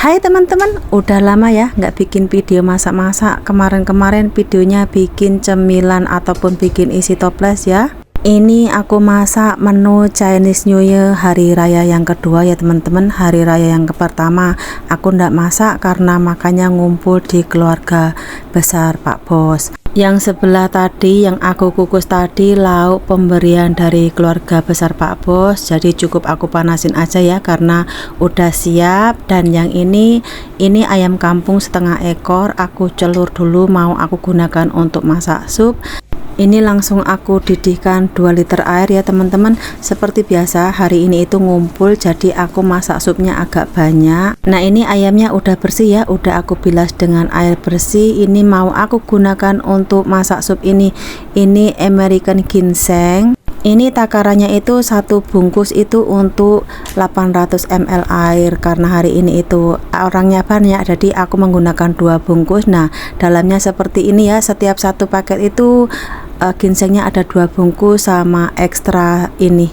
Hai teman-teman, udah lama ya nggak bikin video masak-masak. Kemarin-kemarin videonya bikin cemilan ataupun bikin isi toples ya. Ini aku masak menu Chinese New Year hari raya yang kedua ya teman-teman. Hari raya yang pertama aku ndak masak karena makanya ngumpul di keluarga besar Pak Bos. Yang sebelah tadi yang aku kukus tadi lauk pemberian dari keluarga besar Pak Bos, jadi cukup aku panasin aja ya karena udah siap. Dan yang ini ayam kampung setengah ekor, aku celur dulu mau aku gunakan untuk masak sup. Ini langsung aku didihkan 2 liter air ya teman-teman. Seperti biasa hari ini itu ngumpul, jadi aku masak supnya agak banyak. Nah ini ayamnya udah bersih ya, udah aku bilas dengan air bersih. Ini mau aku gunakan untuk masak sup ini American ginseng. Ini takarannya itu satu bungkus itu untuk 800 ml air, karena hari ini itu orangnya banyak jadi aku menggunakan 2 bungkus. Nah dalamnya seperti ini ya, setiap satu paket itu ginsengnya ada 2 bungkus sama ekstra ini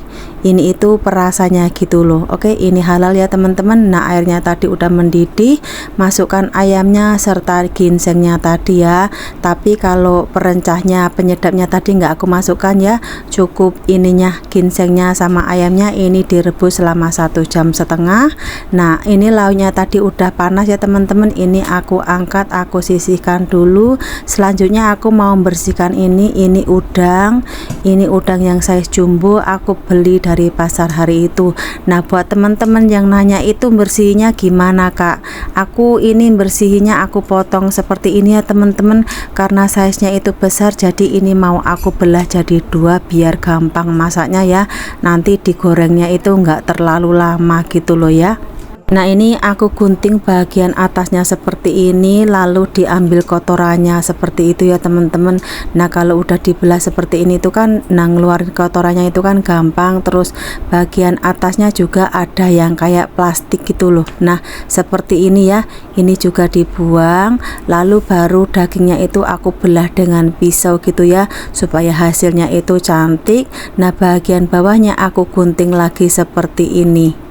itu perasannya gitu loh. Oke, ini halal ya teman-teman. Nah airnya tadi udah mendidih, masukkan ayamnya serta ginsengnya tadi ya. Tapi kalau perencahnya penyedapnya tadi nggak aku masukkan ya, cukup ininya ginsengnya sama ayamnya ini direbus selama 1,5 jam. Nah ini lauknya tadi udah panas ya teman-teman. Ini aku angkat, aku sisihkan dulu. Selanjutnya aku mau membersihkan ini udang yang size jumbo aku beli dari pasar hari itu. Nah buat teman-teman yang nanya itu bersihinnya gimana kak, aku ini bersihinnya aku potong seperti ini ya teman-teman, karena size nya itu besar jadi ini mau aku belah jadi 2 biar gampang masaknya ya, nanti digorengnya itu enggak terlalu lama gitu loh ya. Nah ini aku gunting bagian atasnya seperti ini, lalu diambil kotorannya seperti itu ya teman-teman. Nah kalau udah dibelah seperti ini tuh kan, nah ngeluarin kotorannya itu kan gampang. Terus bagian atasnya juga ada yang kayak plastik gitu loh. Nah seperti ini ya, ini juga dibuang. Lalu baru dagingnya itu aku belah dengan pisau gitu ya, supaya hasilnya itu cantik. Nah bagian bawahnya aku gunting lagi seperti ini.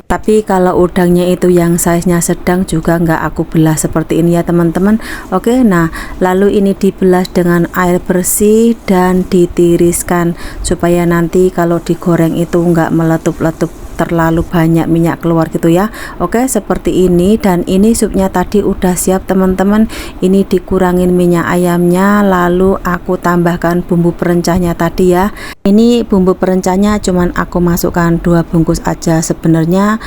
Tapi kalau udangnya itu yang size-nya sedang juga nggak aku belah seperti ini ya teman-teman. Oke, nah lalu ini dibelah dengan air bersih dan ditiriskan supaya nanti kalau digoreng itu nggak meletup-letup terlalu banyak minyak keluar gitu ya. Oke seperti ini, dan ini supnya tadi udah siap teman-teman. Ini dikurangin minyak ayamnya, lalu aku tambahkan bumbu perencahnya tadi ya. Ini bumbu perencahnya cuman aku masukkan 2 bungkus aja, sebenarnya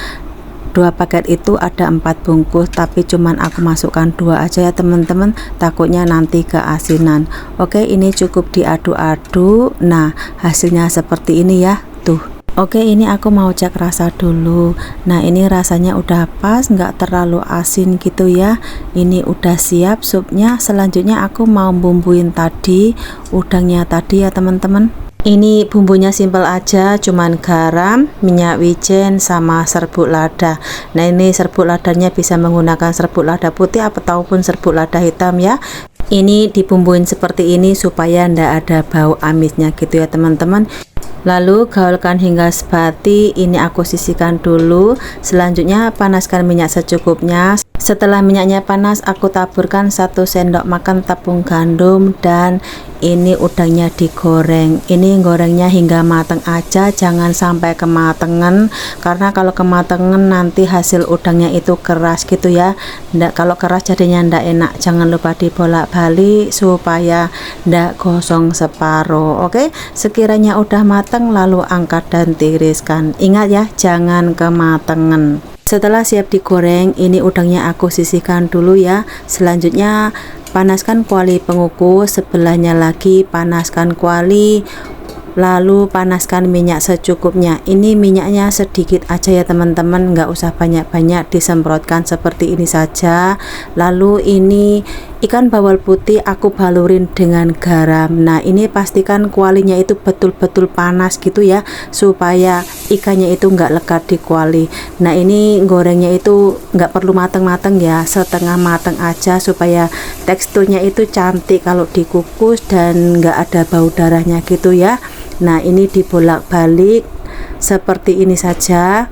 2 paket itu ada 4 bungkus tapi cuman aku masukkan 2 aja ya teman-teman, takutnya nanti keasinan. Oke ini cukup diaduk-aduk. Nah hasilnya seperti ini ya tuh. Oke ini aku mau cek rasa dulu. Nah ini rasanya udah pas, nggak terlalu asin gitu ya. Ini udah siap supnya. Selanjutnya aku mau bumbuin tadi udangnya tadi ya teman-teman. Ini bumbunya simpel aja, cuman garam, minyak wijen sama serbuk lada. Nah ini serbuk ladanya bisa menggunakan serbuk lada putih ataupun serbuk lada hitam ya. Ini dibumbuin seperti ini supaya ndak ada bau amisnya gitu ya teman-teman. Lalu gaulkan hingga sebati. Ini aku sisihkan dulu. Selanjutnya panaskan minyak secukupnya. Setelah minyaknya panas aku taburkan 1 sendok makan tepung gandum, dan ini udangnya digoreng. Ini gorengnya hingga mateng aja, jangan sampai kematangan, karena kalau kematangan nanti hasil udangnya itu keras gitu ya. Ndak, kalau keras jadinya ndak enak. Jangan lupa dibolak-balik supaya ndak gosong separuh. Oke, sekiranya udah mateng lalu angkat dan tiriskan. Ingat ya, jangan kematangan. Setelah siap digoreng, ini udangnya aku sisihkan dulu ya. Selanjutnya panaskan kuali pengukus, sebelahnya lagi panaskan kuali, lalu panaskan minyak secukupnya. Ini minyaknya sedikit aja ya teman-teman, nggak usah banyak-banyak, disemprotkan seperti ini saja. Lalu ini ikan bawal putih aku balurin dengan garam. Nah ini pastikan kualinya itu betul-betul panas gitu ya, supaya ikannya itu nggak lekat di kuali. Nah ini gorengnya itu nggak perlu mateng-mateng ya, setengah mateng aja supaya teksturnya itu cantik kalau dikukus dan nggak ada bau darahnya gitu ya. Nah ini dibolak-balik seperti ini saja.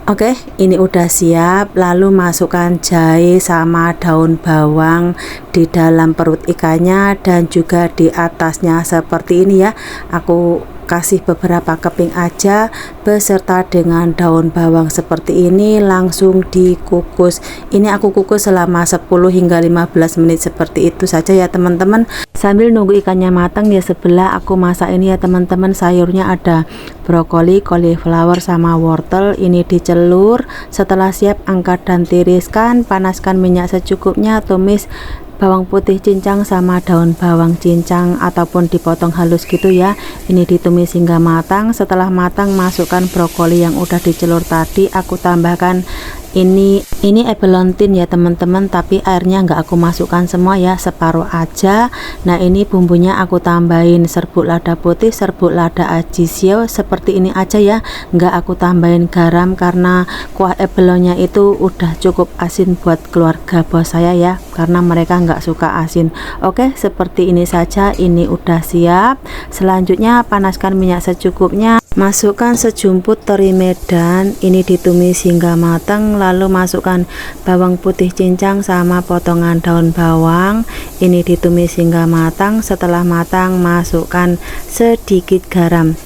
Oke, ini udah siap. Lalu masukkan jahe sama daun bawang di dalam perut ikannya dan juga di atasnya seperti ini ya. Aku kasih beberapa keping aja beserta dengan daun bawang seperti ini, langsung dikukus. Ini aku kukus selama 10 hingga 15 menit seperti itu saja ya teman-teman. Sambil nunggu ikannya matang, di sebelah aku masak ini ya teman-teman. Sayurnya ada brokoli, cauliflower sama wortel. Ini dicelur. Setelah siap angkat dan tiriskan. Panaskan minyak secukupnya, tumis bawang putih cincang sama daun bawang cincang ataupun dipotong halus gitu ya. Ini ditumis hingga matang. Setelah matang masukkan brokoli yang udah dicelur tadi. Aku tambahkan ini ebelontin ya teman-teman, tapi airnya nggak aku masukkan semua ya, separuh aja. Nah ini bumbunya aku tambahin serbuk lada putih, serbuk lada ajisio seperti ini aja ya, nggak aku tambahin garam karena kuah ebelonnya itu udah cukup asin buat keluarga bos saya ya, karena mereka nggak suka asin. Oke, seperti ini saja, ini udah siap. Selanjutnya panaskan minyak secukupnya. Masukkan sejumput teri medan, ini ditumis hingga matang. Lalu masukkan bawang putih cincang sama potongan daun bawang, ini ditumis hingga matang. Setelah matang masukkan sedikit garam.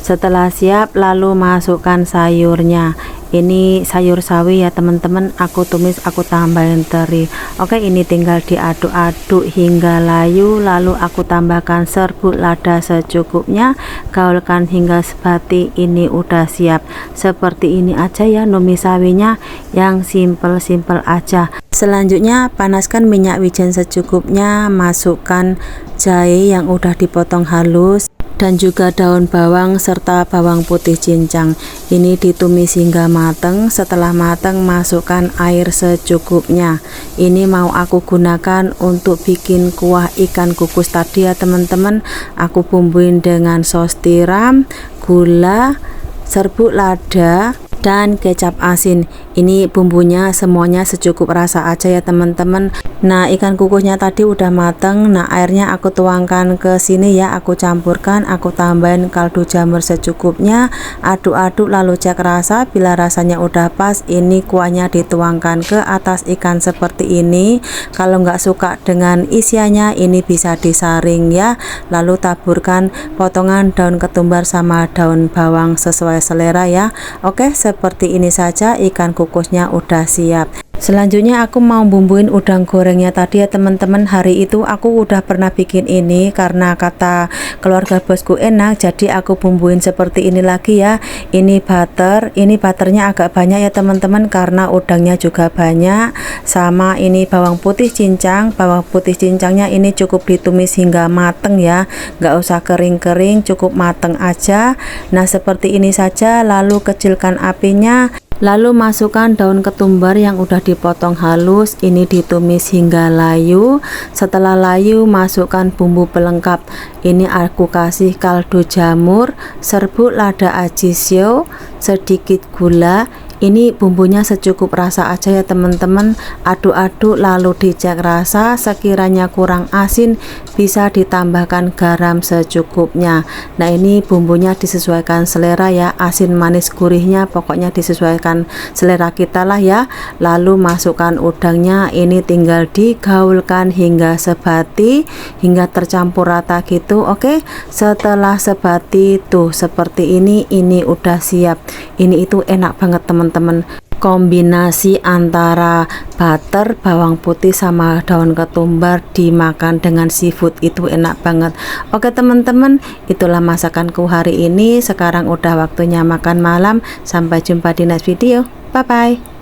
Setelah siap lalu masukkan sayurnya. Ini sayur sawi ya teman-teman, aku tumis, aku tambahin teri. Oke, ini tinggal diaduk-aduk hingga layu. Lalu aku tambahkan serbuk lada secukupnya, gaulkan hingga sebati. Ini udah siap. Seperti ini aja ya numis sawinya, yang simple-simple aja. Selanjutnya panaskan minyak wijen secukupnya, masukkan jahe yang udah dipotong halus dan juga daun bawang serta bawang putih cincang. Ini ditumis hingga matang. Setelah matang masukkan air secukupnya. Ini mau aku gunakan untuk bikin kuah ikan kukus tadi ya teman-teman. Aku bumbuin dengan saus tiram, gula, serbuk lada dan kecap asin. Ini bumbunya semuanya secukup rasa aja ya teman-teman. Nah ikan kukusnya tadi udah mateng. Nah airnya aku tuangkan ke sini ya, aku campurkan, aku tambahin kaldu jamur secukupnya, aduk-aduk lalu cek rasa. Bila rasanya udah pas, ini kuahnya dituangkan ke atas ikan seperti ini. Kalau nggak suka dengan isiannya, ini bisa disaring ya. Lalu taburkan potongan daun ketumbar sama daun bawang sesuai selera ya. Oke, seperti ini saja ikan kukusnya udah siap. Selanjutnya aku mau bumbuin udang gorengnya tadi ya teman-teman. Hari itu aku udah pernah bikin ini karena kata keluarga bosku enak, jadi aku bumbuin seperti ini lagi ya. Ini butter, ini butternya agak banyak ya teman-teman karena udangnya juga banyak. Sama ini bawang putih cincang. Bawang putih cincangnya ini cukup ditumis hingga mateng ya, nggak usah kering-kering, cukup mateng aja. Nah seperti ini saja. Lalu kecilkan apinya. Lalu masukkan daun ketumbar yang udah dipotong halus, ini ditumis hingga layu. Setelah layu masukkan bumbu pelengkap. Ini aku kasih kaldu jamur, serbuk lada ajisio, sedikit gula. Ini bumbunya secukup rasa aja ya teman-teman. Aduk-aduk lalu dicek rasa, sekiranya kurang asin bisa ditambahkan garam secukupnya. Nah ini bumbunya disesuaikan selera ya, asin manis gurihnya pokoknya disesuaikan selera kita lah ya. Lalu masukkan udangnya, ini tinggal digaulkan hingga sebati, hingga tercampur rata gitu. Oke, setelah sebati tuh seperti ini udah siap. Ini itu enak banget teman-teman, kombinasi antara butter, bawang putih sama daun ketumbar dimakan dengan seafood itu enak banget. Oke teman-teman, itulah masakanku hari ini. Sekarang udah waktunya makan malam. Sampai jumpa di next video. Bye bye.